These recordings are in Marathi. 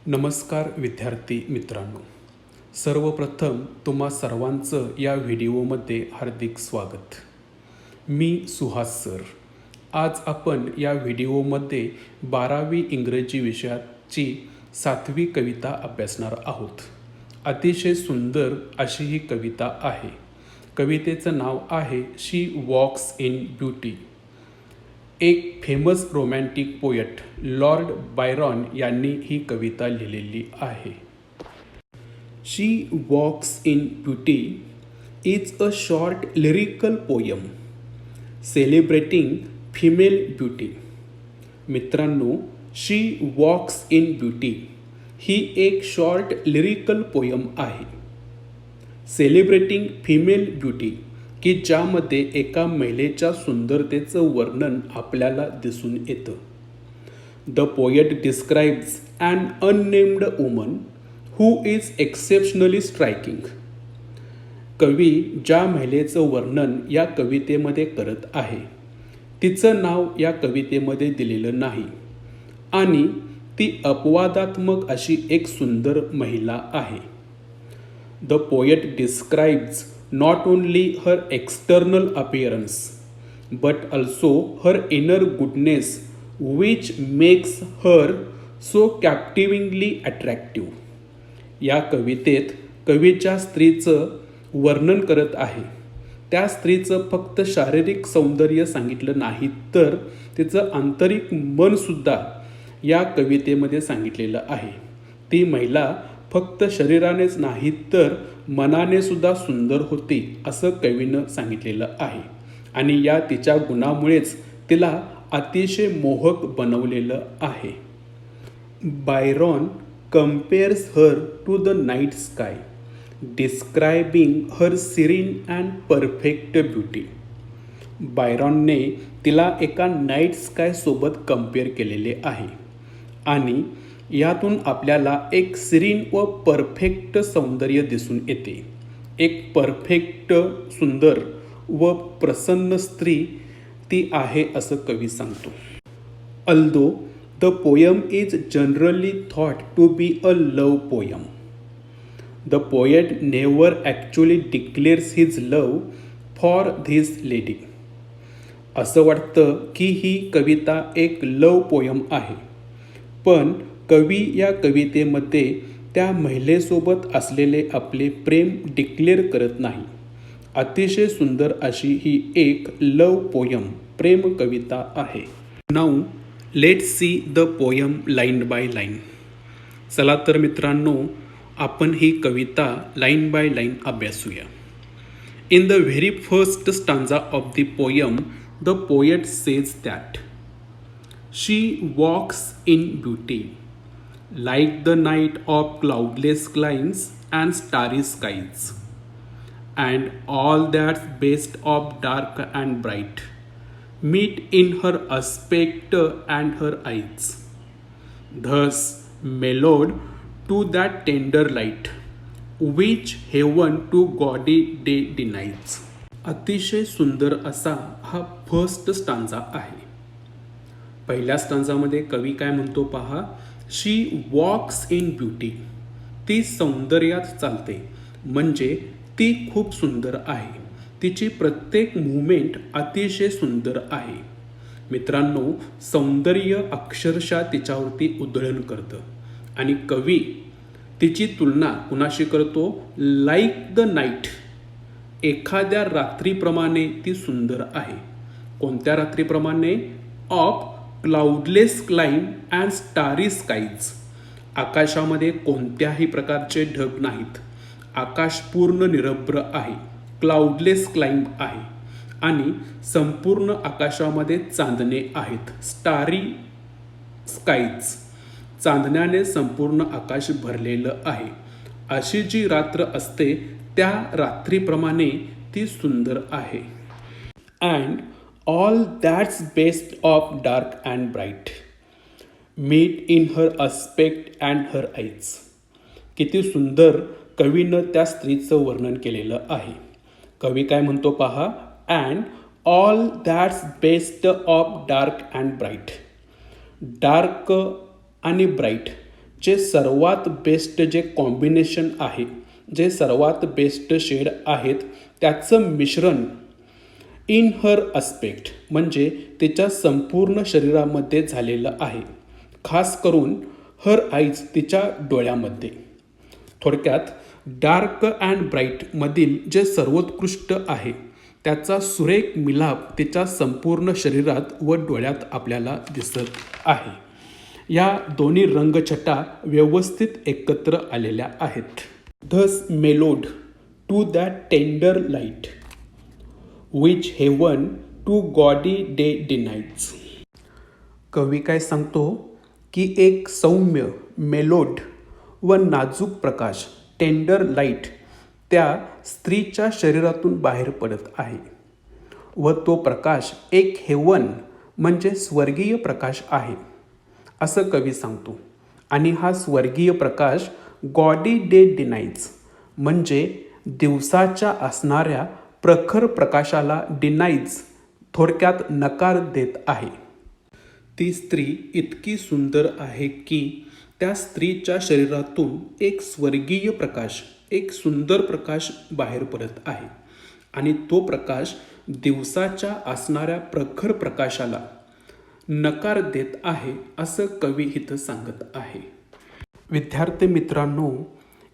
नमस्कार विद्यार्थी मित्रांनो, सर्वप्रथम तुम्हा सर्वांचं या व्हिडिओमध्ये हार्दिक स्वागत. मी सुहास सर. आज आपण या व्हिडिओमध्ये 12वी इंग्रजी विषयाची 7वी कविता अभ्यासणार आहोत. अतिशय सुंदर अशी ही कविता आहे. कवितेचं नाव आहे शी वॉक्स इन ब्युटी. एक famous romantic poet Lord Byron यांनी ही कविता लिहिलेली आहे. She walks in beauty is a short lyrical poem celebrating female beauty. मित्रांनो, शी वॉक्स इन ब्युटी ही एक शॉर्ट लिरिकल पोयम आहे सेलिब्रेटिंग फिमेल ब्युटी, की ज्यामध्ये एका महिलेच्या सुंदरतेचं वर्णन आपल्याला दिसून येतं. The poet describes an unnamed woman who is exceptionally striking. कवी ज्या महिलेचं वर्णन या कवितेमध्ये करत आहे तिचं नाव या कवितेमध्ये दिलेलं नाही आणि ती अपवादात्मक अशी एक सुंदर महिला आहे. The poet describes not only her external appearance but also her inner goodness which makes her so captivatingly attractive. या कवितेत कवी ज्या स्त्रीचं वर्णन करत आहे त्या स्त्रीचं फक्त शारीरिक सौंदर्य सांगितलं नाही तर तिचं आंतरिक मन सुद्धा या कवितेमध्ये सांगितलेलं आहे. ती महिला फक्त शरीरानेच नाही तर मनाने सुद्धा सुंदर होती असं कवीनं सांगितलेलं आहे आणि या तिच्या गुणामुळेच तिला अतिशय मोहक बनवलेलं आहे. Byron compares her to the night sky describing her serene and perfect beauty. बायरॉनने तिला एका नाईट स्काय सोबत कंपेअर केलेले आहे आणि यातून आपल्याला एक सिरीन व परफेक्ट सौंदर्य दिसून येते. एक परफेक्ट सुंदर व प्रसन्न स्त्री ती आहे असं कवी सांगतो. Although the poem is generally thought to be a love poem, the poet never actually declares his love for this lady. असं वाटतं की ही कविता एक लव्ह पोयम आहे, पण कवी या कवितेमध्ये त्या महिलेसोबत असलेले आपले प्रेम डिक्लेअर करत नाही. अतिशय सुंदर अशी ही एक लव्ह पोयम प्रेम कविता आहे. Now let's see the poem line by line. चला तर मित्रांनो, आपण ही कविता लाईन बाय लाईन अभ्यासूया. In the very first stanza of the poem the poet says that she walks in beauty like the night of cloudless climes and starry skies, and all that's best of dark and bright meet in her aspect and her eyes, thus mellowed to that tender light which heaven to gaudy day denies. अतिशय सुंदर असा हा फर्स्ट स्टांजा आहे. पहिल्या स्टांजामध्ये कवी काय म्हणतो पहा, शी वॉक्स इन ब्युटी. ती सौंदर्यात चालते म्हणजे ती खूप सुंदर आहे. तिची प्रत्येक मुवमेंट अतिशय सुंदर आहे. मित्रांनो, सौंदर्य अक्षरशः तिच्यावरती उधळण करतं आणि कवी तिची तुलना कुणाशी करतो, लाईक द नाईट. एखाद्या रात्रीप्रमाणे ती सुंदर आहे. कोणत्या रात्रीप्रमाणे? Of cloudless clime and starry skies. आकाशामध्ये कोणत्याही प्रकारचे ढग नाहीत. आकाश पूर्ण निरभ्र आहे. क्लाउडलेस क्लाइम आहे आणि संपूर्ण आकाशामध्ये चांदणे आहेत. स्टारी स्काईज, चांदण्याने संपूर्ण आकाश भरलेलं आहे. अशी जी रात्र असते त्या रात्रीप्रमाणे ती सुंदर आहे. And all that's best of dark and bright meet in her aspect and her eyes. किती सुंदर कवीनं त्या स्त्रीचं वर्णन केलेलं आहे. कवी काय म्हणतो पहा, and all that's best of dark and bright. Dark आणि ब्राईट जे सर्वात बेस्ट जे कॉम्बिनेशन आहे, जे सर्वात बेस्ट शेड आहेत त्याचं मिश्रण इन हर अस्पेक्ट म्हणजे तिच्या संपूर्ण शरीरामध्ये झालेलं आहे, खास करून हर आईज तिच्या डोळ्यामध्ये. थोडक्यात डार्क अँड ब्राईटमधील जे सर्वोत्कृष्ट आहे त्याचा सुरेख मिलाप तिच्या संपूर्ण शरीरात व डोळ्यात आपल्याला दिसत आहे. या दोन्ही रंगछटा व्यवस्थित एकत्र आलेल्या आहेत. Thus mellowed to that tender light which heaven to gaudy day denies. कवी काय सांगतो की एक सौम्य मेलोड व नाजूक प्रकाश टेंडर लाईट त्या स्त्रीच्या शरीरातून बाहेर पडत आहे व तो प्रकाश एक हेवन म्हणजे स्वर्गीय प्रकाश आहे असं कवी सांगतो. आणि हा स्वर्गीय प्रकाश गॉडी डे डिनाईज म्हणजे दिवसाच्या असणाऱ्या प्रखर प्रकाशाला डिनाईज थोडक्यात नकार देत आहे. ती स्त्री इतकी सुंदर आहे की त्या स्त्रीच्या शरीरातून एक स्वर्गीय प्रकाश, एक सुंदर प्रकाश बाहेर पडत आहे आणि तो प्रकाश दिवसाच्या असणाऱ्या प्रखर प्रकाशाला नकार देत आहे असं कवी इथं सांगत आहे. विद्यार्थी मित्रांनो,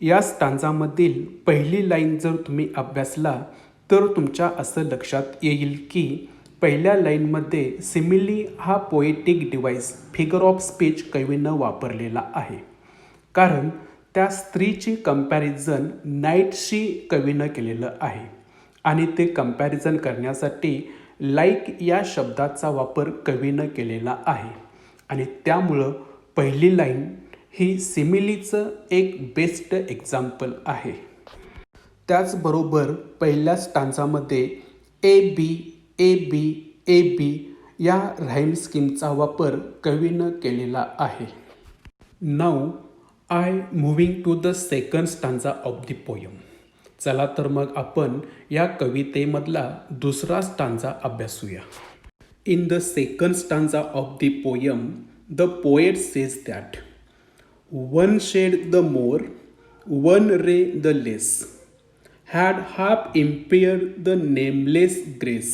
या स्टांजामधील पहिली लाईन जर तुम्ही अभ्यासला तर तुमच्या असं लक्षात येईल की पहिल्या लाईनमध्ये सिमिली हा poetic device figure of speech कवीनं वापरलेला आहे, कारण त्या स्त्रीची कंपॅरिझन नाईटशी कवीनं केलेलं आहे आणि ते कंपॅरिझन करण्यासाठी लाईक या शब्दाचा वापर कवीनं केलेला आहे आणि त्यामुळं पहिली लाईन ही सिमिलीचं एक बेस्ट एक्झाम्पल आहे. त्याचबरोबर पहिल्या स्टांजामध्ये A B A B A B या राईम स्कीमचा वापर कवीनं केलेला आहे. Now I moving to the second stanza of the poem. चला तर मग आपण या कवितेमधला दुसरा स्टांजा अभ्यासूया. In the second stanza of the poem the poet says that one shade the more, one ray the less, had half impaired the nameless grace,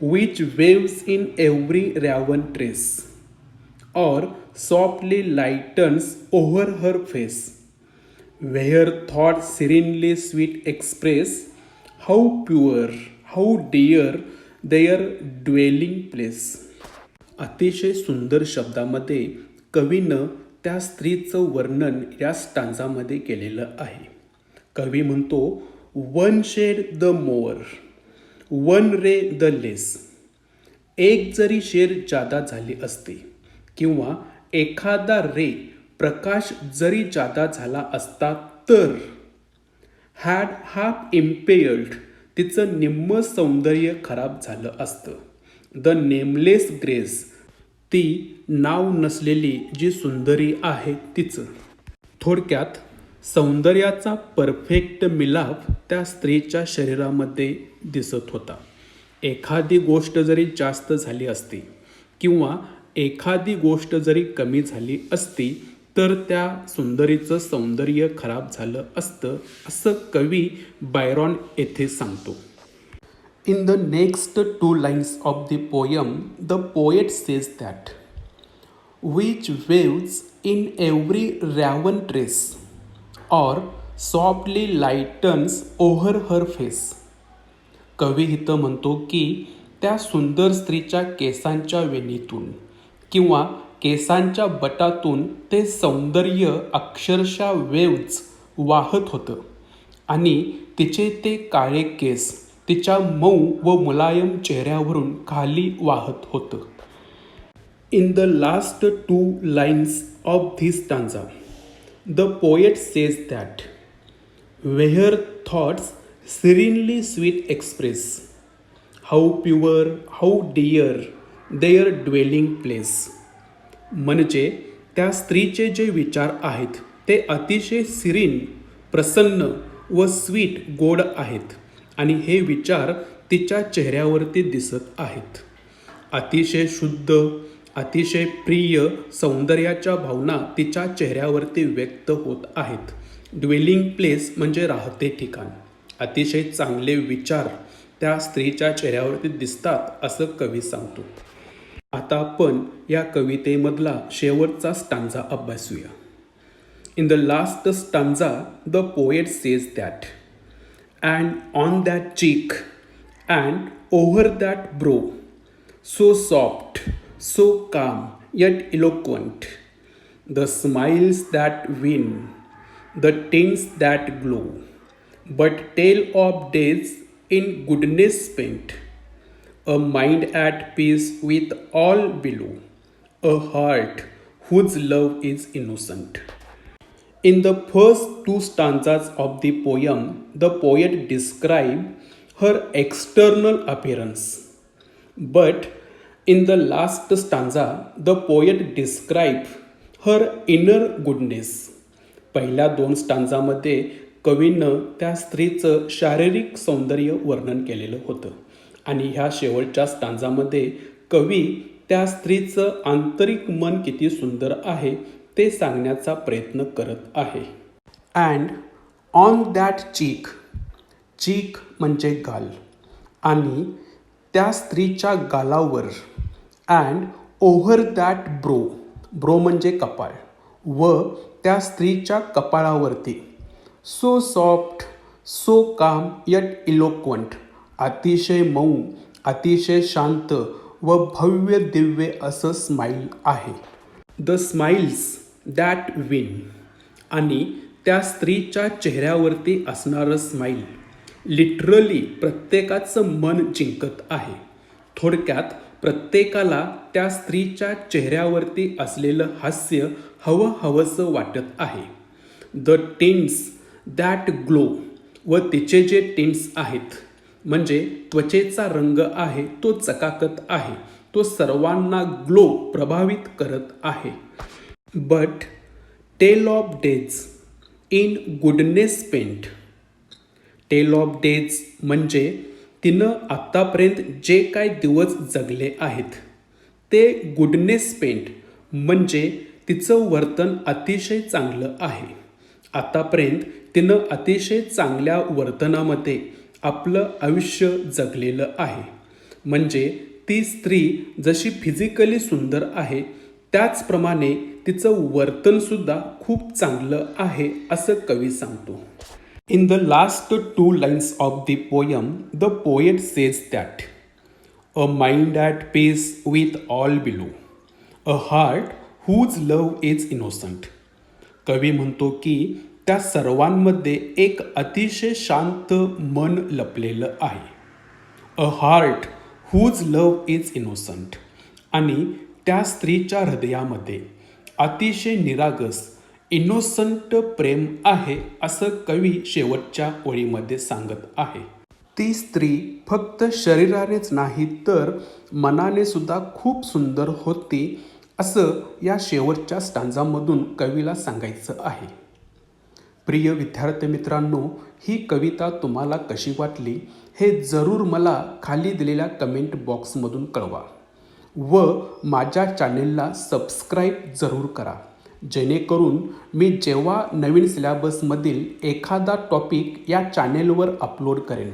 which waves in every raven trace, or softly lightens over her face, where thoughts serenely sweet express, how pure, how dear their dwelling place. अतिशय सुंदर शब्दामध्ये कवीनं त्या स्त्रीचं वर्णन या स्टांजामध्ये केलेलं आहे. कवी म्हणतो one shade the more, one ray the less. एक जरी शेड जादा झाली असते किंवा एखादा रे प्रकाश जरी जादा झाला असता तर हॅड हाफ इम्पेयर्ड तिचं निम्म सौंदर्य खराब झालं असतं. द नेमलेस ग्रेस ती नाव नसलेली जी सुंदरी आहे तिचं. थोडक्यात सौंदर्याचा परफेक्ट मिलाप त्या स्त्रीच्या शरीरामध्ये दिसत होता. एखादी गोष्ट जरी जास्त झाली असती किंवा एखादी गोष्ट जरी कमी झाली असती तर त्या सुंदरीचं सौंदर्य खराब झालं असतं असं कवी बायरॉन येथे सांगतो. In the next two lines of the poem, the poet says that which waves in every raven trace or softly lightens over her face. कवी इथं म्हणतो की त्या सुंदर स्त्रीच्या केसांच्या वेणीतून किंवा केसांच्या बटातून ते सौंदर्य अक्षरशः वेव्ज वाहत होतं आणि तिचे ते काळे केस तिच्या मऊ व मुलायम चेहऱ्यावरून खाली वाहत होतं. In the last two lines of this stanza the poet says that where thoughts serenely sweet express, how pure how dear their dwelling place. म्हणजे त्या स्त्रीचे जे विचार आहेत ते अतिशय सिरीन, प्रसन्न व स्वीट गोड आहेत आणि हे विचार तिच्या चेहऱ्यावरती दिसत आहेत. अतिशय शुद्ध, अतिशय प्रिय सौंदर्याच्या भावना तिच्या चेहऱ्यावरती व्यक्त होत आहेत. ड्वेलिंग प्लेस म्हणजे राहते ठिकाण. अतिशय चांगले विचार त्या स्त्रीच्या चेहऱ्यावरती दिसतात असं कवी सांगतो. आता आपण या कवितेमधला शेवटचा stanza अभ्यासूया. In the last stanza, the poet says that, and on that cheek, and over that brow, so soft, so calm, yet eloquent, the smiles that win, the tints that glow, but tale of days in goodness spent, a mind at peace with all below, a heart whose love is innocent. In the first two stanzas of the poem, the poet describes her external appearance. But in the last stanza, the poet describes her inner goodness. पहिल्या दोन स्टांजामध्ये कवीनं त्या स्त्रीचं शारीरिक सौंदर्य वर्णन केलेलं होतं आणि ह्या शेवटच्या स्टांजामध्ये कवी त्या स्त्रीचं आंतरिक मन किती सुंदर आहे ते सांगण्याचा प्रयत्न करत आहे. अँड ऑन दॅट चीक, चीक म्हणजे गाल, आणि त्या स्त्रीच्या गालावर, and over that brow, brow म्हणजे कपाळ, व त्या स्त्रीच्या कपाळावरती, so soft, so calm yet eloquent, अतिशय मऊ, अतिशय शांत व भव्य दिव्य असं स्माईल आहे. द स्माइल्स दॅट विन, आणि त्या स्त्रीच्या चेहऱ्यावरती असणारं स्माईल लिटरली प्रत्येकाचं मन जिंकत आहे. थोडक्यात प्रत्येकाला त्या स्त्रीच्या चेहऱ्यावरती असलेलं हास्य हवंसं वाटत आहे. द टिंट्स दॅट ग्लो, व तिचे जे टिंट्स आहेत म्हणजे त्वचेचा रंग आहे तो चकाकत आहे, तो सर्वांना ग्लो प्रभावित करत आहे. But tell of days in goodness spent, tell of days म्हणजे तिनं आत्तापर्यंत जे काय दिवस जगले आहेत ते गुडनेस स्पेंट म्हणजे तिचं वर्तन अतिशय चांगलं आहे. आतापर्यंत तिनं अतिशय चांगल्या वर्तनामध्ये आपलं आयुष्य जगलेलं आहे. म्हणजे ती स्त्री जशी फिजिकली सुंदर आहे त्याचप्रमाणे तिचं वर्तनसुद्धा खूप चांगलं आहे असं कवी सांगतो. In the last two lines of the poem the poet says that, a mind at peace with all below, a heart whose love is innocent. कवी म्हणतो की त्या सर्वांमध्ये एक अतिशय शांत मन लपलेलं आहे. A heart whose love is innocent, आणि त्या स्त्रीच्या हृदयामध्ये अतिशय निरागस इनोसंट प्रेम आहे असं कवी शेवटच्या ओळीमध्ये सांगत आहे. ती स्त्री फक्त शरीरानेच नाही तर मनाने सुद्धा खूप सुंदर होती असं या शेवटच्या स्टांजामधून कवीला सांगायचं आहे. प्रिय विद्यार्थी मित्रांनो, ही कविता तुम्हाला कशी वाटली हे जरूर मला खाली दिलेल्या कमेंट बॉक्समधून कळवा व माझ्या चॅनेलला सबस्क्राईब जरूर करा, जेणेकरून मी जेव्हा नवीन सिलेबसमधील एखादा टॉपिक या चॅनेलवर अपलोड करेन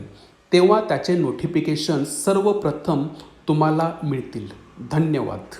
तेव्हा त्याचे नोटिफिकेशन सर्वप्रथम तुम्हाला मिळतील. धन्यवाद.